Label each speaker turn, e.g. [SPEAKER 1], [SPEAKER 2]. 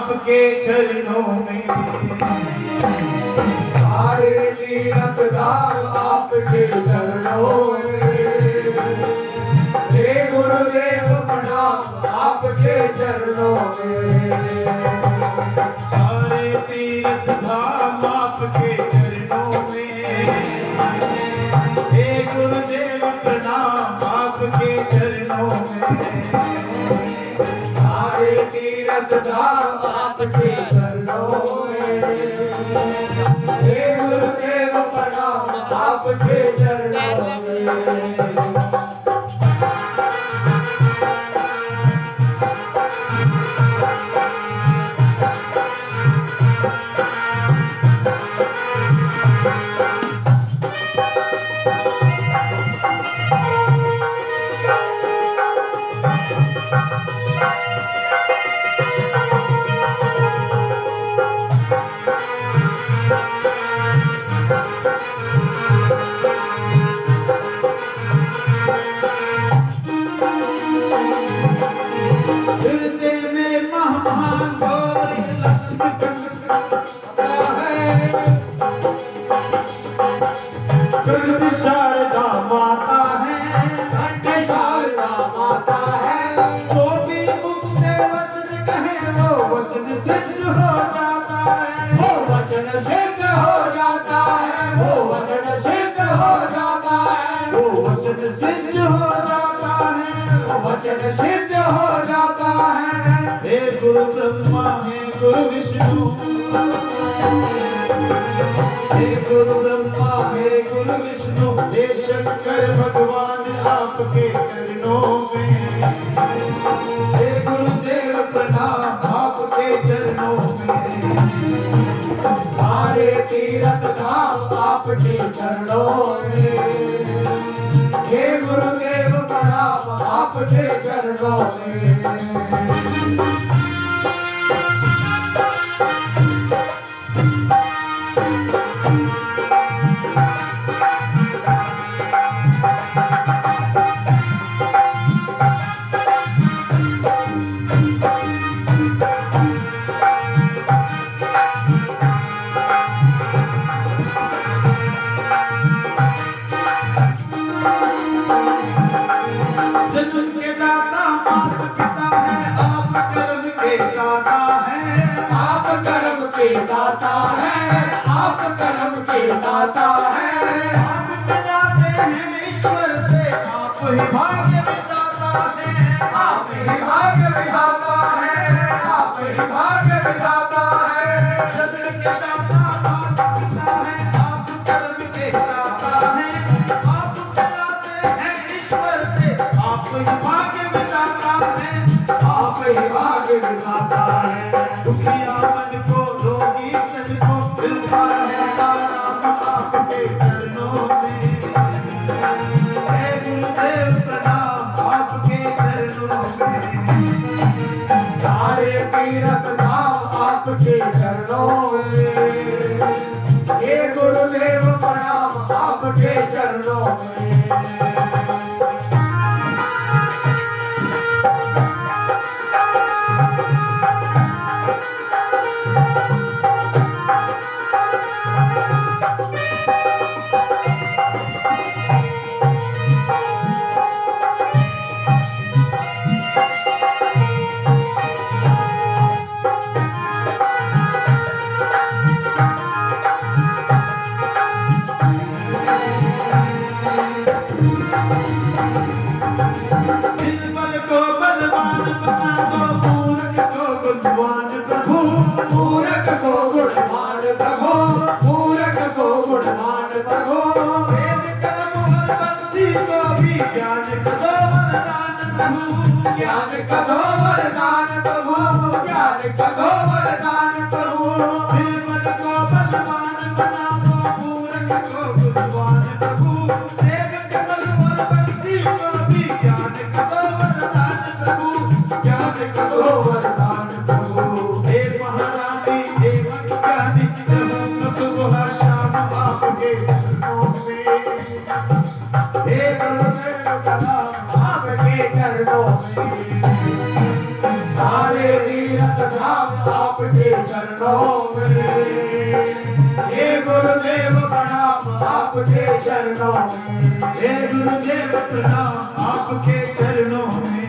[SPEAKER 1] आपके चरणों में।
[SPEAKER 2] सारे तीरथ धाम आपके चरणों में। हे गुरुदेव प्रणाम आपके चरणों में।
[SPEAKER 1] सारे तीर्थ धाम आपके चरणों में। हे गुरुदेव प्रणाम आपके चरणों में।
[SPEAKER 2] सारे तीरथ धाम आपके चरणों में। हे गुरुदेव प्रणाम आपके चरणों में।
[SPEAKER 1] शारदा माता है,
[SPEAKER 2] कंठ शारदा माता है।
[SPEAKER 1] जो भी मुख से वचन कहे वो वचन सिद्ध हो जाता है।
[SPEAKER 2] वो वचन सिद्ध हो जाता है। वो वचन सिद्ध हो जाता है।
[SPEAKER 1] वो वचन सिद्ध हो जाता है।
[SPEAKER 2] वो वचन सिद्ध हो जाता है।
[SPEAKER 1] हे गुरु ब्रह्मा हे गुरु विष्णु, हे गुरु ब्रह्मा हे गुरु विष्णु, हे शंकर भगवान आपके चरणों में। हे गुरुदेव प्रणाम आपके चरणों में।
[SPEAKER 2] सारे तीरथ धाम आपके चरणों में। हे गुरुदेव प्रणाम आपके चरणों में।
[SPEAKER 1] जन्म के दाता माता पिता है, आप कर्म के दाता है।
[SPEAKER 2] आप कर्म के दाता है। आप कर्म के दाता है।
[SPEAKER 1] आप मिटाते हैं ईश्वर से, आप ही भाग्य विधाता है।
[SPEAKER 2] आप ही भाग्य विधाता है। आप ही भाग्य विधाता है।
[SPEAKER 1] जन्म के दाता माता पिता है, आप कर्म के दाता है। आप मिटाते हैं ईश्वर से, आप ही भाग्य विधाता है।
[SPEAKER 2] आप ही भाग्य विधाता है।
[SPEAKER 1] दुखिया मन को रोगी तन को मिलता है आराम आपके चरणों में। हे गुरुदेव प्रणाम आपके चरणों में।
[SPEAKER 2] सारे तीरथ धाम आपके चरणों में। हे गुरुदेव प्रणाम आपके चरणों में।
[SPEAKER 1] निर्बल को बलवान बना दो, मूर्ख को गुणवान प्रभु।
[SPEAKER 2] मूर्ख को गुणवान प्रभु। मूर्ख को गुणवान प्रभु।
[SPEAKER 1] वेद कलम और बंसी को भी ज्ञान का दो वरदान प्रभु।
[SPEAKER 2] ज्ञान का दो वरदान प्रभु। ज्ञान का दो वरदान प्रभु।
[SPEAKER 1] निर्बल को बलवान बना दो, मूर्ख को गुणवान प्रभु। वेद कलम और बंसी को भी ज्ञान का दो वरदान प्रभु।
[SPEAKER 2] ज्ञान का दो वरदान प्रभु।
[SPEAKER 1] हे महारानी हे ज्ञानी, रहूं सुबह शाम आपके चरणों में। हे गुरुदेव प्रणाम
[SPEAKER 2] आपके चरणों में। सारे तीरथ धाम आपके चरणों में। हे गुरुदेव प्रणाम आपके चरणों में।
[SPEAKER 1] हे गुरुदेव प्रणाम आपके चरणों में।